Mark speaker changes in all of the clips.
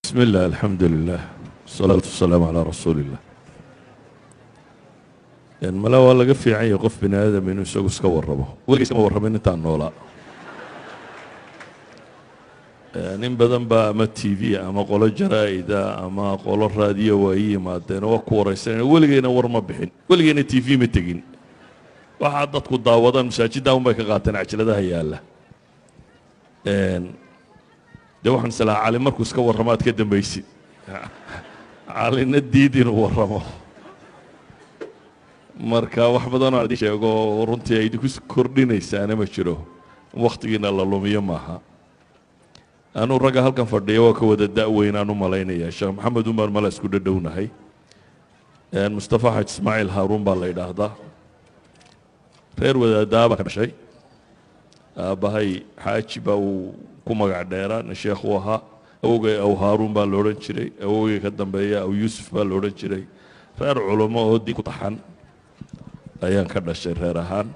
Speaker 1: بسم الله الحمد لله والصلاة والسلام على رسول الله. يعني ما لا والله قف عي قف بني آدم إنه يسوق سكور ربه ولا يسوق ربه إنه تعنولا. يعني بدن بقى تي في أما قول الجرائد أما قول الراديو وأي ما دين وكورة سنة ولا جينا ورما بحين ولا جينا تي في متجين. واحد ضد كود داوضان مساجد داوم بك قاتن عجلة ده هي الله. ده waxaan salaa cali markuu iska warramaad ka dambaysid calina diidin uu warramo marka wax badan oo adii sheego runtii ay idinku kordhinaysaana ma jiro waqtigiina la lumiyo maaha anu raga halkan fadhiyo waa ka wada da'weynaan u malaynaya sheekh maxamed umar mala isku dhadhownahay mustafa xaj ismaaciil haaruun baa la yidhaahdaa reer wadaadaaba ka dhashay aabahay xaaji baa uu ku magac dheeraan sheekh uu ahaa awogay aw haaruun baa la odhan jiray awogay ka dambeeya aw yuusuf baa la odhan jiray reer culamo oo diin ku taxan ayaan ka dhashay reer ahaan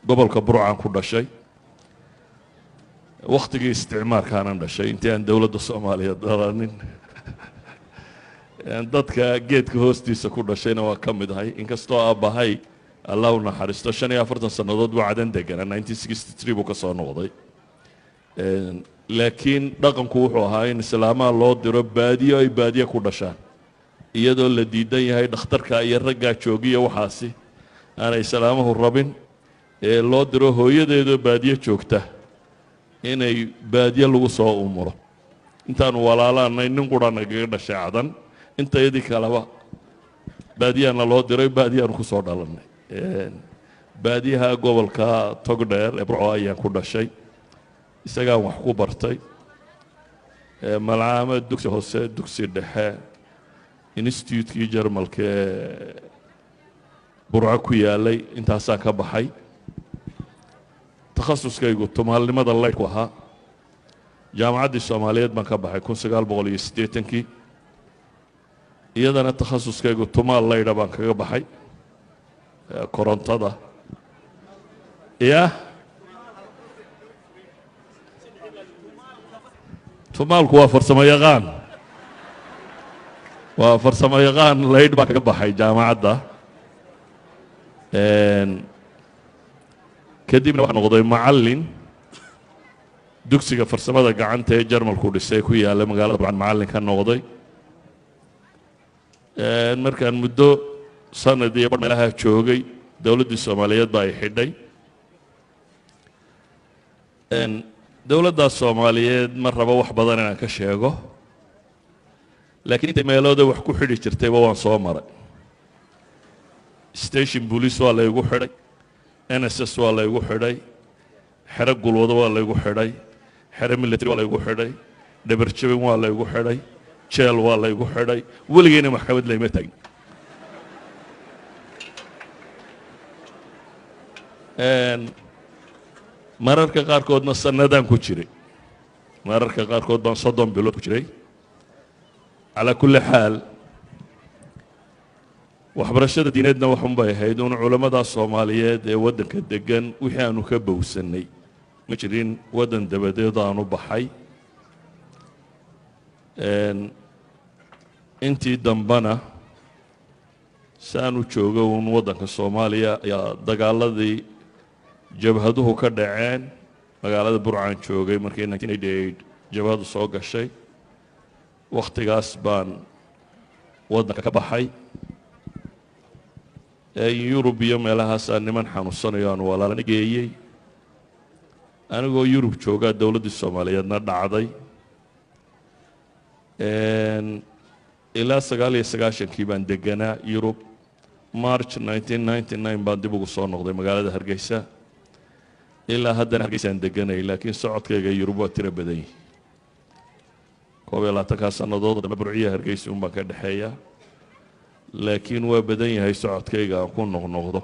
Speaker 1: gobolka burcaan ku dhashay waqtigii isticmaalkaanan dhashay intii aan dowladda soomaaliyeed dhalanin dadka geedka hoostiisa ku dhashayna waa ka mid ahay inkastoo aabbahay allah u naxariisto 45 sannadood buu cadan deganaa 1963 buu ka soo noqday laakiin dhaqanku wuxuu ahaa in islaamaha loo diro baadiyo ay baadiyo ku dhashaan iyadoo la diidan yahay dhakhtarka iyo raggaa joogiya waxaasi aanay islaamuhu rabin ee loo diro hooyadeedoo baadiyo joogta inay baadiyo lagu soo umuro intaanu walaalaanay nin qurana kaga dhashay cadan intayadii kaleba baadiyaana loo diray baadiyaanu ku soo dhalanay baadiyaha gobolka togdheer ee burco ayaan ku dhashay isagaan wax ku bartay malcaamad dugsi hoose dugsi dhexe institutekii jarmalka ee burco ku yaalay intaasaan ka baxay takhasuskaygu tumaalnimada laydhku ahaa jaamacaddii soomaaliyeed baan ka baxay 1980kii iyadana takhasuskaygu tumaal laydha baan kaga baxay korontada ya tumaalku waa farsamo yaqaan laydh baa kaga baxay jaamacadda kadibna waxaan noqday macallin dugsiga farsamada gacanta ee jarmalku dhisay ku yaalla magaalada burcan macallin ka noqday markaan muddo sanad iyo bar meelaha joogay dowladdii soomaaliyeed baa ay xidhay dowladdaas soomaaliyeed ma rabo wax badan inaan ka sheego laakiin intay meelooda wax ku xidhi jirtayba waan soo maray station police waa laygu xidhay NSS waa laygu xidhay xero gulwado waa laygu xidhay xero military waa laygu xidhay dhabarjabin waa laygu xidhay jeel waa laygu xidhay weligeyna maxkamad layma tagin mararka qaarkoodna sanadaan ku jiray mararka qaarkood baan 30 bilood ku jiray calaa kulli xaal waxbarashada diineedna waxun bay ahayd un culamada soomaaliyeed ee waddanka degan wixii aanu ka bowsanay ma jirin waddan dabadeed aanu baxay intii dambana saanu joogo un waddanka soomaaliya ayaa dagaaladii jabhaduhu ka dhaceen magaalada burcaan joogay markii 1988 jabhadu soo gashay wakhtigaas baan waddanka ka baxay yurub iyo meelahaasaan niman xanuunsanayo aan walaalana geeyey anigoo yurub joogaa dowladdii soomaaliyeedna dhacday ilaa 99kii baan deganaa yurub march 1999 baan dib ugu soo noqday magaalada hargeysa ilaa haddana hargeysaan deganay laakiin socodkayga yurub waa tiro badan yihi 21 sannadood dambe burciya hargeysa un baan ka dhexeeya laakiin waa badan yahay socodkayga aan ku noqnoqdo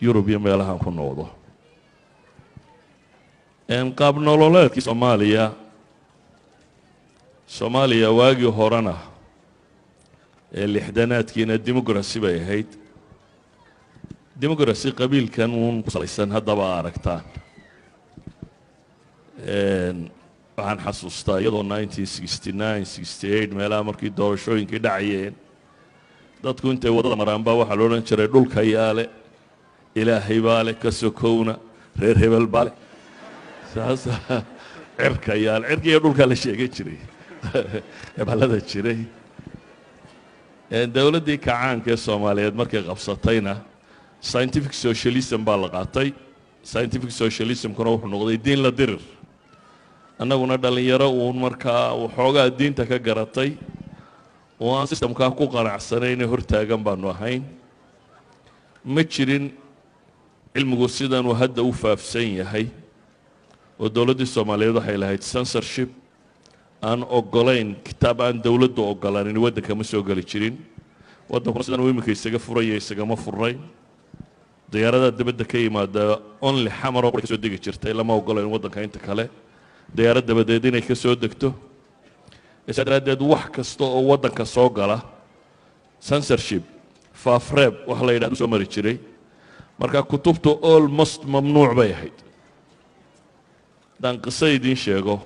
Speaker 1: yurub iyo meelahaan ku noqdo qaab nololeedkii soomaaliya waagii horena ee lixdanaadkiina dimuqrasi bay ahayd dimuqrasi qabiilkan uun ku salaysan haddaba aragtaan waxaan xasuustaa iyadoo 1969 68 meelaha markii doorashooyinkii dhacayeen dadku intay waddada maraan baa waxaa la odhan jiray dhulka yaale ilaahay baa leh ka sokowna reer hebel baa leh saasa cirka yaale cirka iyo dhulkaa la sheegan jiray hebelada jiray dowladdii kacaanka ee soomaaliyeed markay qabsatayna scientific socialism baa la qaatay scientific socialismkuna wuxuu noqday diin la dirir annaguna dhallinyaro uun markaa waxoogaa diinta ka garatay oo aan sistamkaa ku qanacsanayne hortaagan baanu ahayn ma jirin cilmigu sidanuu hadda u faafsan yahay oo dowladdii soomaaliyeed waxay lahayd censorship aan ogolayn kitaab aan dowladdu ogolaanin waddanka ma soo geli jirin waddankuna sidan uu iminka isaga furaya isagama furnayn diyaaradaha dibadda ka yimaada only xamaroo ka soo degi jirtay lama ogolayn waddanka inta kale diyaarad dabadeed inay ka soo degto isaa daraaddeed wax kasta oo waddanka soo gala censorship faafreeb wax la yidhahdo soo mari jiray marka kutubtu almost mamnuuc bay ahayd haddaan qiso idiin sheego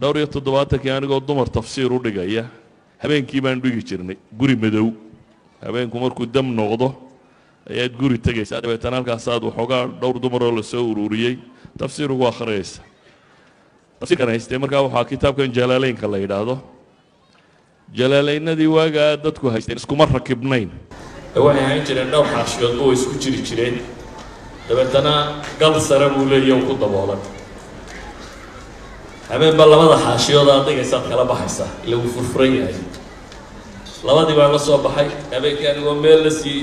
Speaker 1: dhowr iyo toddobaatankii anigoo dumar tafsiir u dhigaya habeenkii baan dhigi jirnay guri madow habeenku markuu dam noqdo ayaad guri tegaysaa dabeetana halkaasaad waxoogaa dhowr dumaroo la soo ururiyey tafsiir ugu akhriyaysa tafsiirkan haystee markaa waxaa kitaabkan jalaaleynka la yidhaahdo jalaaleynadii waagaa dadku haysteen iskuma rakibnayn waxay ahayn jireen dhowr xaashiyoodba way isku jiri jireen dabeetana gal sare buu leeyahy ku daboolan habeenba labada xaashiyood aad dhigaysaad kala baxaysaa ila wuu furfuran yahay labadii baan la soo baxay habeenkii anigoo meel la sii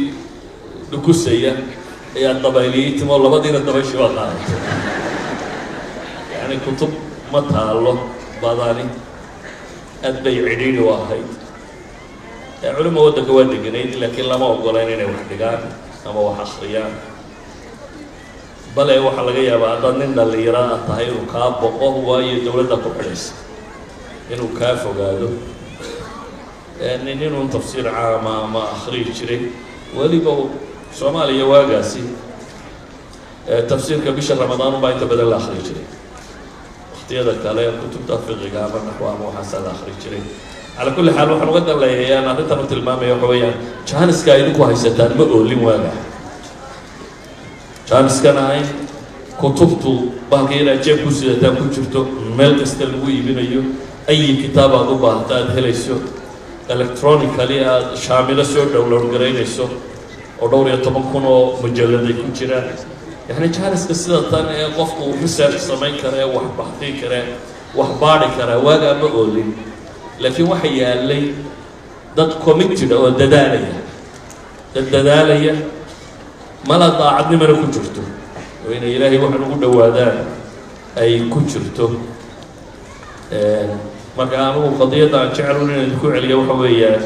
Speaker 1: dhukusaya ayaa dabayliyey timo labadiina dabayshii baa qaadatay yacni kutub ma taallo badani aad bay cidhiidhi u ahayd culimo waddanka waa deganayd laakiin lama ogolayn inay wax dhigaan ama wax akhriyaan bale waxaa laga yaabaa haddaad nin dhallinyaro ah tahay inuu kaa boqo waayo dowladda ku xidhaysa inuu kaa fogaado nin inuu tafsiir caama ama akhriyi jiray weliba soomaaliya waagaasi tafsiirka bisha ramadaan unbaa inta badan la akhri jiray waqtiyada kale kutubta fiqiga ama naxwa ama waxaasaa la akhri jiray على كل حال waxaan uga dambeeyay aan arrintan u tilmaamayo waxa weeyaan jaaniska ay idinku haysataan ma oolin waaga jaaniskana ay kutubtu baaqiyada jeeb ku sidataan ku jirto meel kasta lagu iibinayo ay kitaab aad u baahataan helayso electronically aad shaamilo soo download gareynayso oo dhowr iyo 10,000 oo mujallad ay ku jiraan yani jaaniska sida tan ee qofku research samayn kara wax baxthi kara wax baari kara waaga ma oolin laakiin waxa yaalay dad committed oo dadaalaya mala daacadnimana ku jirto oo in ilaahay wax ugu dhawaadaan ay ku jirto marka aanu qadiyada jecel inaan ku celiyo waxa weeyaan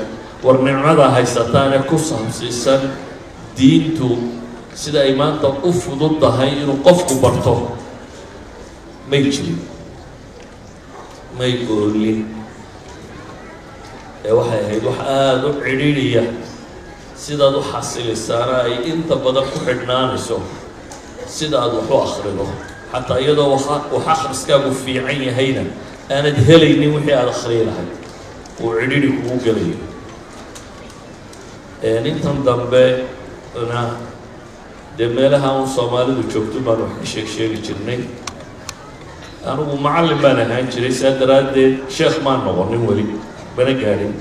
Speaker 1: war nicmada haysataan ee ku saabsiisan diintu sida ay maanta u fududahay inuu qofku barto may jirin may oolin waxay ahayd wax aad u cidhiidhiya sidaad u xasilisaana ay inta badan ku xidhnaanayso sida aad wax u akhrido xataa iyadoo wax akhriskaagu fiican yahayna aanad helaynin wixii aad akhriyi lahayd uu cidhiidhi kugu gelayo intan dambe na dee meelaha un soomaalidu joogto baan wax ka sheegi jirnay anigu macallin baan ahaan jiray saa daraaddeed sheekh maan noqonin weli bana gaadhin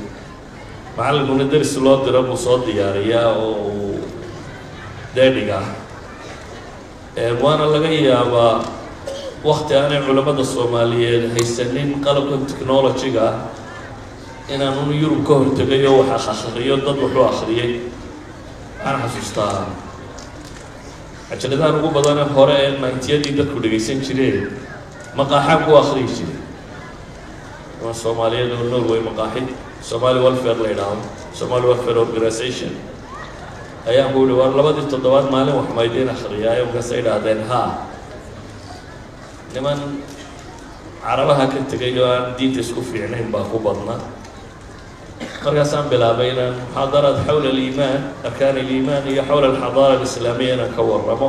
Speaker 1: macallinkuna daris loo diro buu soo diyaariyaa oo uu deedhiga waana laga yaabaa wakti aanay culamada soomaaliyeed haysanin qalabkan technology-ga ah inaan un yurub ka hortegayo wax akhriyo dad wuxuu akhriyay waxaan xasuustaa cajaladahan ugu badane hore ee 90yadii dadku dhegaysan jireen maqaaxaan ku akhriyi jiray Soomaaliyeed oo Norway maqaaxid Somali Welfare la yiraahdo Somali Welfare Organization ayaan ku dhawaan labadii toddobaad maalin wax maydeen akhriyay oo ka saydaadeen ha niman carabaha ka tagay oo aan diinta isku fiicnayn baa ku badnaa markaasaan bilaabay inaan muxaadaraad xawla al-iimaan arkaan al-iimaan iyo xawla al-xadaara al-islaamiyya inaan ka warramo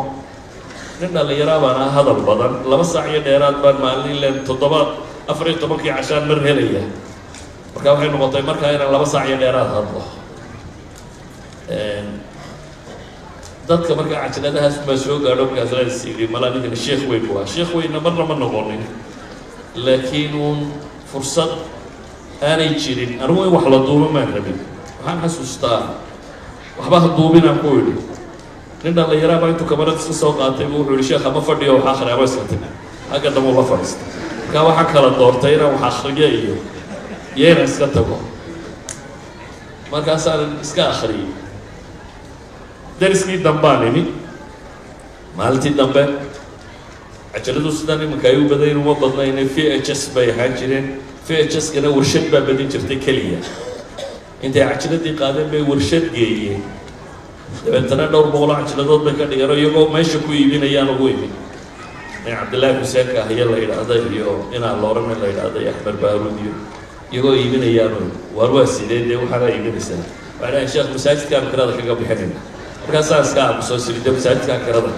Speaker 1: nin dhallinyaraa baan ah hadal badan 2 saac iyo dheeraad baan maalin ileen 14 cashaan mar helaya markaa waxay noqotay markaa inaan 2 saac iyo dheeraad hadlo dadka markaa cajaladahaas baa soo gaadho markaas la siiyay mala ninkan sheekh weyn waa sheekh weynna marna ma noqonin laakiin uun fursad aanay jirin anigu in wax la duubo maan rabin waxaan xasuustaa waxba ha duubinaan ku idhi nin dhallinyaraa baa intuu kamarad iska soo qaatay buu wuxuu yihi sheekha ma fadhiyo wax akhriya ma iska tag xagga dambe la fadhiista markaa waxaan kala doortay inaan wax akhriyo iyo inaan iska tago markaasaan iska akhriyey dariskii dambaan imi maalintii dambe cajaladu sidan iminka ay u badayn uma badnayna VHS bay ahaan jireen VHS-kana warshad baa badin jirtay keliya intay cajaladii qaadeen bay warshad geeyeen dabeetana dhowr boqol cajaladood bay ka dhigeen iyagoo meesha ku iibinayaan ugu imin nin cabdillaahi xuseen kaahiye la yidhaahda iyo inaan loorane la yidhaahda iyo axmed baaruud iyo iyagoo iibinayaano waar waa sidee dee waxaana iibinaysaa waxay dhahayn sheekh masaajidkaan kirada kaga bixinayna markaasaa iska aamusoo sirida masaajidkaan kirada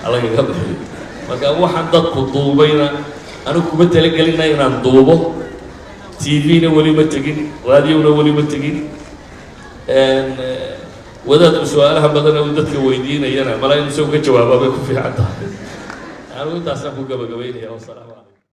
Speaker 1: alagaga bixiyo marka waxaan dadku duubayna anigu kuma talagelina inaan duubo TV-na weli ma tegin raadiyona weli ma tegin wadaadku su-aalaha badan uu dadka weydiinayana malaa in isagu ka jawaabaa bay ku fiican tahay anigu intaasaan ku gabagabaynaya wasalaam